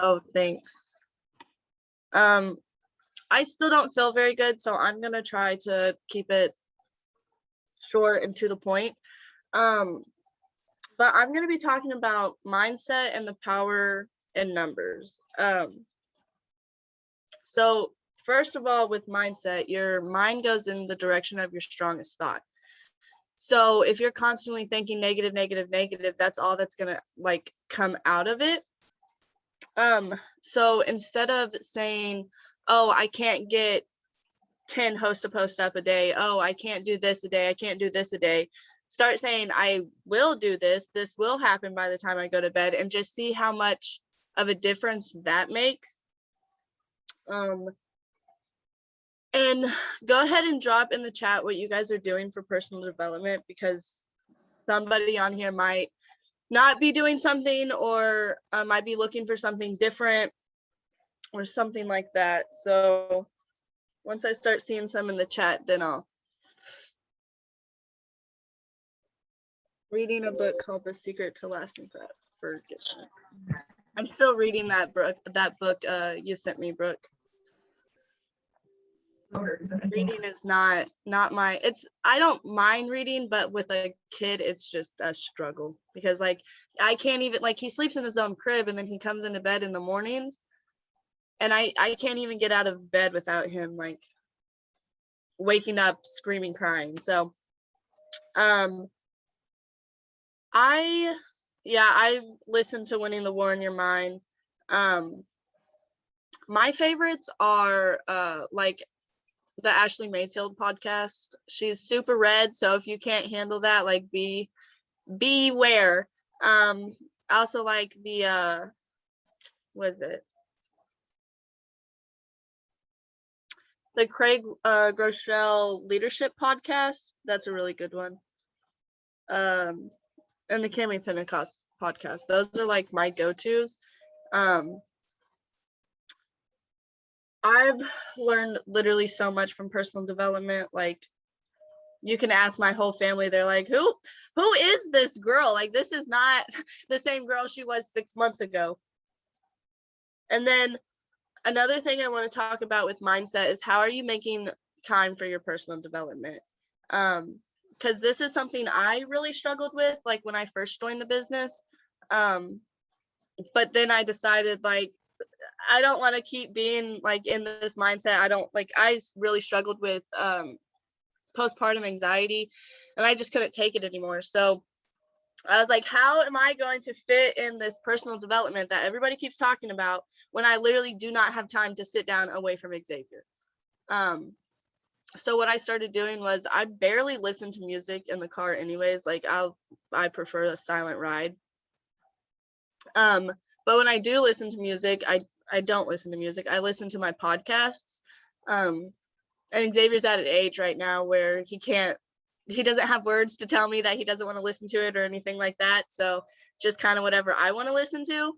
Oh, thanks. I still don't feel very good, so I'm gonna try to keep it short and to the point. But I'm gonna be talking about mindset and the power in numbers. So first of all, with mindset, your mind goes in the direction of your strongest thought. So if you're constantly thinking negative, negative, negative, that's all that's gonna like come out of it. So instead of saying, oh, I can't get 10 host to post up a day, oh, I can't do this a day, I can't do this a day, start saying, I will do this will happen by the time I go to bed, and just see how much of a difference that makes. And go ahead and drop in the chat what you guys are doing for personal development, because somebody on here might not be doing something, or might be looking for something different or something like that. So once I start seeing some in the chat, then I'll. Reading a book called The Secret to Lasting Forgiveness. I'm still reading that book you sent me, Brooke. Reading is not my, I don't mind reading, but with a kid it's just a struggle, because like I can't even, like, he sleeps in his own crib and then he comes into bed in the mornings, and I can't even get out of bed without him like waking up screaming, crying. So I've listened to Winning the War in Your Mind. My favorites are like the Ashley Mayfield podcast. She's super red, so if you can't handle that, like, beware. I also like the what is it? The Craig Groeschel Leadership Podcast. That's a really good one. And the Cami Pentecost podcast. Those are like my go-tos. I've learned literally so much from personal development. Like, you can ask my whole family, they're like, who is this girl? Like, this is not the same girl she was 6 months ago. And then another thing I want to talk about with mindset is, how are you making time for your personal development? Because this is something I really struggled with, like, when I first joined the business. But then I decided, like, I don't want to keep being like in this mindset. I really struggled with postpartum anxiety, and I just couldn't take it anymore. So I was like, how am I going to fit in this personal development that everybody keeps talking about when I literally do not have time to sit down away from Xavier? So what I started doing was, I barely listen to music in the car anyways. Like, I prefer a silent ride. But when I do listen to music, I don't listen to music. I listen to my podcasts. And Xavier's at an age right now where he doesn't have words to tell me that he doesn't want to listen to it or anything like that. So just kind of whatever I want to listen to.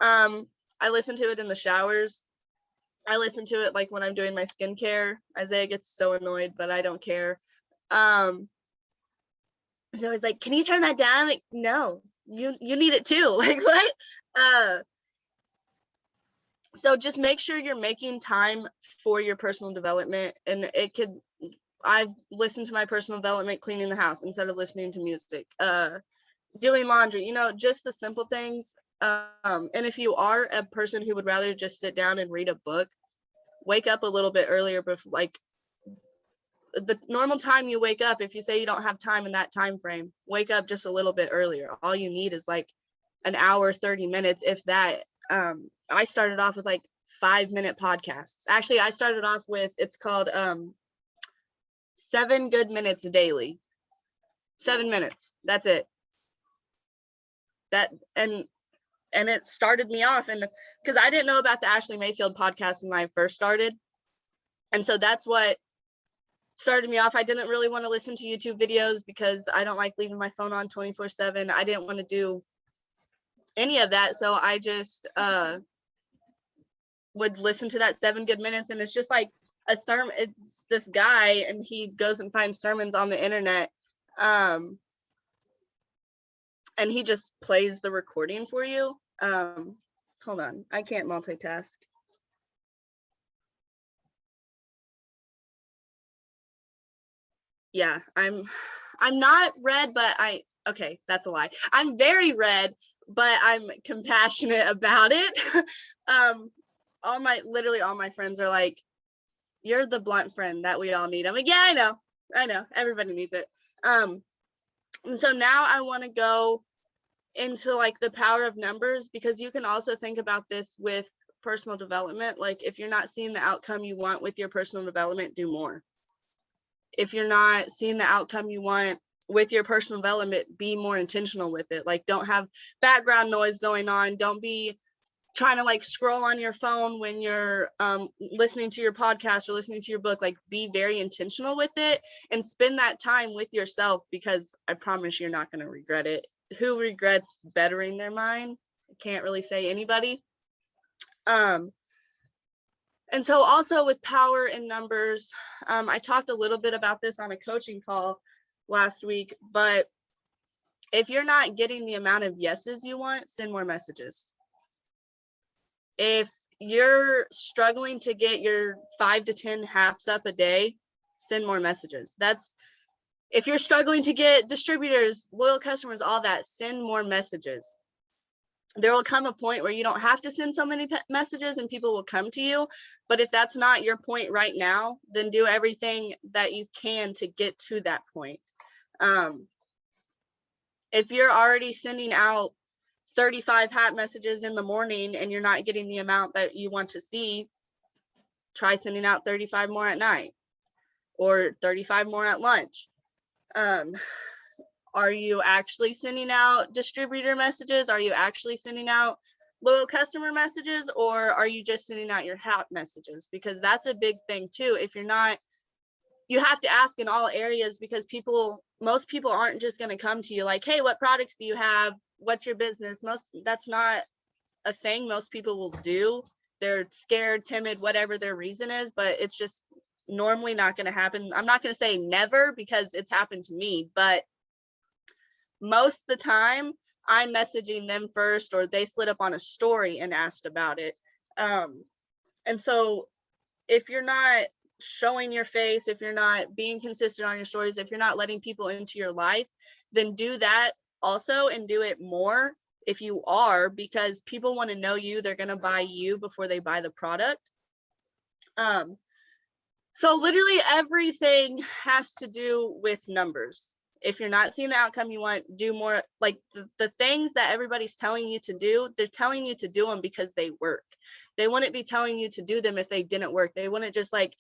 I listen to it in the showers. I listen to it like when I'm doing my skincare. Isaiah gets so annoyed, but I don't care. So he's like, can you turn that down? I'm like, no, you need it too. Like, what? So just make sure you're making time for your personal development. And I've listened to my personal development cleaning the house instead of listening to music, doing laundry, just the simple things. And if you are a person who would rather just sit down and read a book, wake up a little bit earlier, before, like, the normal time you wake up. If you say you don't have time in that time frame, wake up just a little bit earlier. All you need is like an hour, 30 minutes, if that. I started off with like 5-minute podcasts. Actually, I started off with, it's called 7 Good Minutes Daily. 7 minutes. That's it. And it started me off, and because I didn't know about the Ashley Mayfield podcast when I first started. And so that's what started me off. I didn't really want to listen to YouTube videos because I don't like leaving my phone on 24/7. I didn't want to do any of that. So I just would listen to that 7 Good Minutes, and it's just like a sermon. It's this guy, and he goes and finds sermons on the internet, and he just plays the recording for you. hold on, I can't multitask. Yeah, I'm not red, but okay, that's a lie. I'm very red, but I'm compassionate about it. Literally all my friends are like, you're the blunt friend that we all need. I'm like, yeah, I know, everybody needs it. And so now I want to go into like the power of numbers, because you can also think about this with personal development. Like, if you're not seeing the outcome you want with your personal development, do more. If you're not seeing the outcome you want with your personal development, be more intentional with it. Like, don't have background noise going on. Don't be trying to like scroll on your phone when you're listening to your podcast or listening to your book. Like, be very intentional with it and spend that time with yourself, because I promise you're not going to regret it. Who regrets bettering their mind? I can't really say anybody. And so also with power in numbers, I talked a little bit about this on a coaching call last week, but if you're not getting the amount of yeses you want, send more messages. If you're struggling to get your 5 to 10 halves up a day, send more messages. If you're struggling to get distributors, loyal customers, all that, send more messages. There will come a point where you don't have to send so many messages and people will come to you. But if that's not your point right now, then do everything that you can to get to that point. If you're already sending out 35 hat messages in the morning and you're not getting the amount that you want to see, try sending out 35 more at night or 35 more at lunch. Are you actually sending out distributor messages? Are you actually sending out loyal customer messages? Or are you just sending out your hat messages? Because that's a big thing too. If you're not, you have to ask in all areas, because most people aren't just going to come to you like, hey, what products do you have? What's your business? That's not a thing most people will do. They're scared, timid, whatever their reason is, but it's just normally not going to happen. I'm not going to say never, because it's happened to me, but most of the time I'm messaging them first, or they slid up on a story and asked about it. And so if you're not showing your face, if you're not being consistent on your stories, if you're not letting people into your life, then do that also, and do it more if you are, because people want to know you. They're going to buy you before they buy the product. So literally everything has to do with numbers. If you're not seeing the outcome you want, do more. Like the things that everybody's telling you to do, they're telling you to do them because they work. They wouldn't be telling you to do them if they didn't work. They wouldn't just like,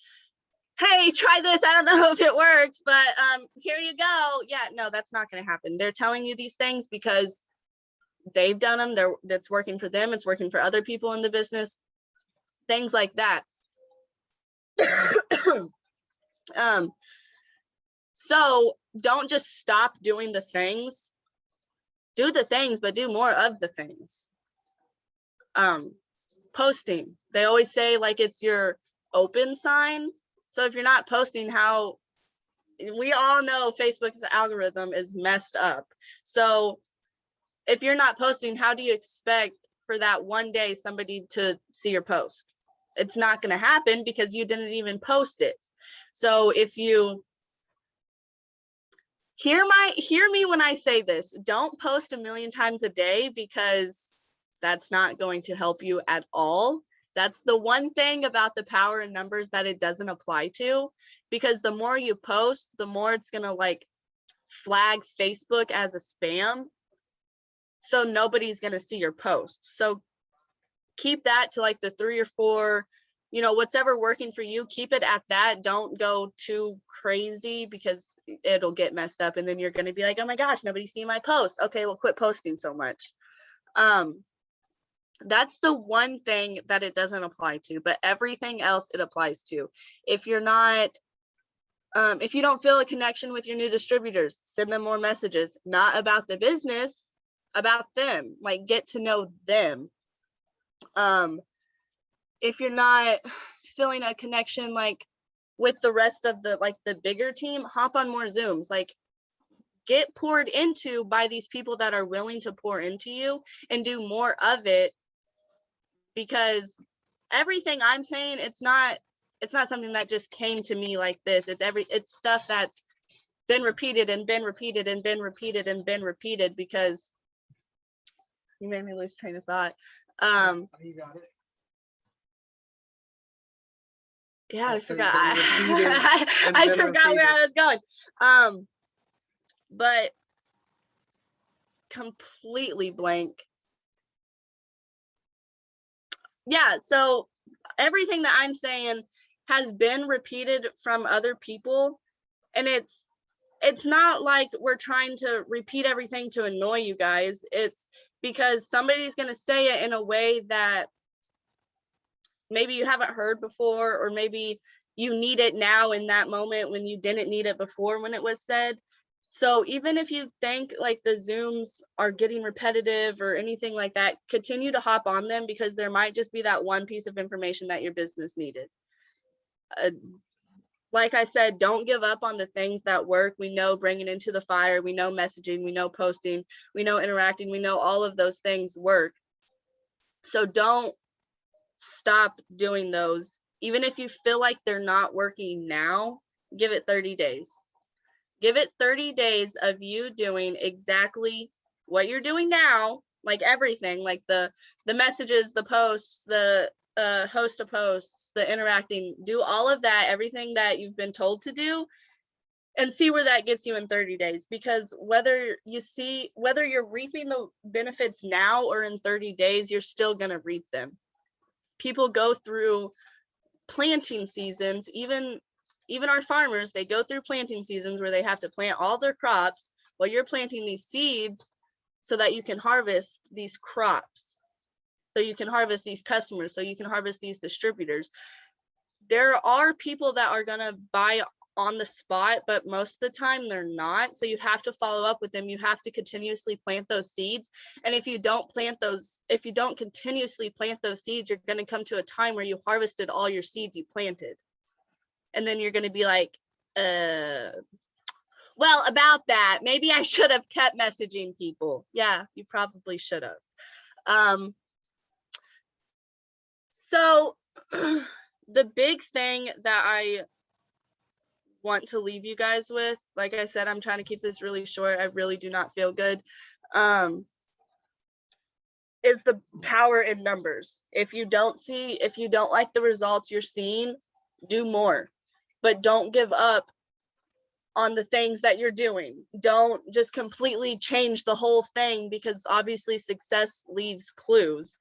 hey, try this. I don't know if it works, but here you go. Yeah, no, that's not going to happen. They're telling you these things because they've done them. That's working for them. It's working for other people in the business. Things like that. So don't just stop doing the things. Do the things, but do more of the things. Posting. They always say like it's your open sign. So if you're not posting, we all know Facebook's algorithm is messed up. So if you're not posting, how do you expect for that one day somebody to see your post? It's not going to happen because you didn't even post it. So if you hear me when I say this, don't post a million times a day, because that's not going to help you at all. That's the one thing about the power in numbers that it doesn't apply to, because the more you post, the more it's going to like flag Facebook as a spam. So nobody's going to see your post. So keep that to like the 3 or 4, whatever working for you, keep it at that. Don't go too crazy, because it'll get messed up. And then you're going to be like, oh my gosh, nobody's seeing my post. Okay, well, quit posting so much. That's the one thing that it doesn't apply to, but everything else it applies to. If you're not, if you don't feel a connection with your new distributors, send them more messages, not about the business, about them, like get to know them. If you're not feeling a connection like with the rest of the bigger team, hop on more Zooms, like get poured into by these people that are willing to pour into you, and do more of it because everything I'm saying, it's not something that just came to me like this. It's stuff that's been repeated and been repeated and been repeated and been repeated, because you made me lose train of thought. You got it. Yeah, I That's forgot. been repeated and I been forgot where I was going. But completely blank. Yeah, so everything that I'm saying has been repeated from other people, and it's not like we're trying to repeat everything to annoy you guys. It's because somebody's going to say it in a way that maybe you haven't heard before, or maybe you need it now in that moment when you didn't need it before when it was said. So even if you think like the Zooms are getting repetitive or anything like that, continue to hop on them, because there might just be that one piece of information that your business needed. Like I said, don't give up on the things that work. We know bringing into the fire, we know messaging, we know posting, we know interacting, we know all of those things work. So don't stop doing those. Even if you feel like they're not working now, give it 30 days. Give it 30 days of you doing exactly what you're doing now, like everything, like the messages, the posts, the host of posts, the interacting, do all of that, everything that you've been told to do, and see where that gets you in 30 days. Because whether you're reaping the benefits now or in 30 days, you're still going to reap them. People go through planting seasons, even our farmers, they go through planting seasons where they have to plant all their crops while you're planting these seeds so that you can harvest these crops, so you can harvest these customers, so you can harvest these distributors. There are people that are going to buy on the spot, but most of the time they're not. So you have to follow up with them. You have to continuously plant those seeds. And if you don't continuously plant those seeds, you're going to come to a time where you harvested all your seeds you planted. And then you're going to be like, well, about that, maybe I should have kept messaging people. Yeah, you probably should have. So the big thing that I want to leave you guys with, like I said, I'm trying to keep this really short. I really do not feel good. Is the power in numbers. If you don't like the results you're seeing, do more, but don't give up on the things that you're doing. Don't just completely change the whole thing, because obviously success leaves clues.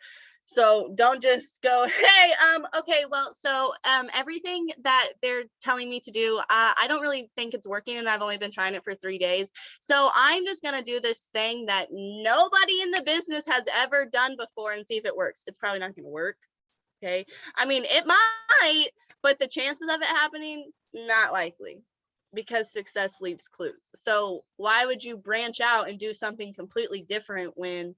So don't just go, hey, okay, well, so everything that they're telling me to do, I don't really think it's working, and I've only been trying it for 3 days. So I'm just gonna do this thing that nobody in the business has ever done before and see if it works. It's probably not gonna work. Okay. I mean, it might, but the chances of it happening, not likely, because success leaves clues. So why would you branch out and do something completely different when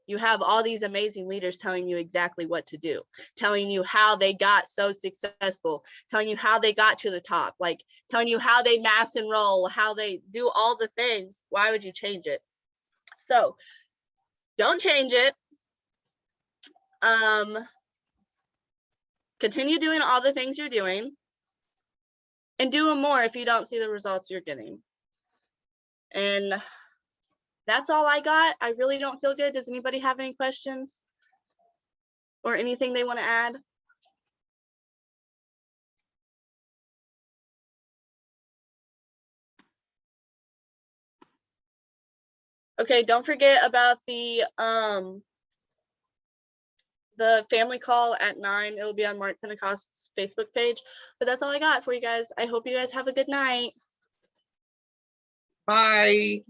you have all these amazing leaders telling you exactly what to do, telling you how they got so successful, telling you how they got to the top, like telling you how they mass enroll, how they do all the things? Why would you change it? So don't change it. Continue doing all the things you're doing, and do them more if you don't see the results you're getting. And that's all I got. I really don't feel good. Does anybody have any questions or anything they want to add? Okay, don't forget about the family call at 9. It will be on Mark Pentecost's Facebook page. But that's all I got for you guys. I hope you guys have a good night. Bye.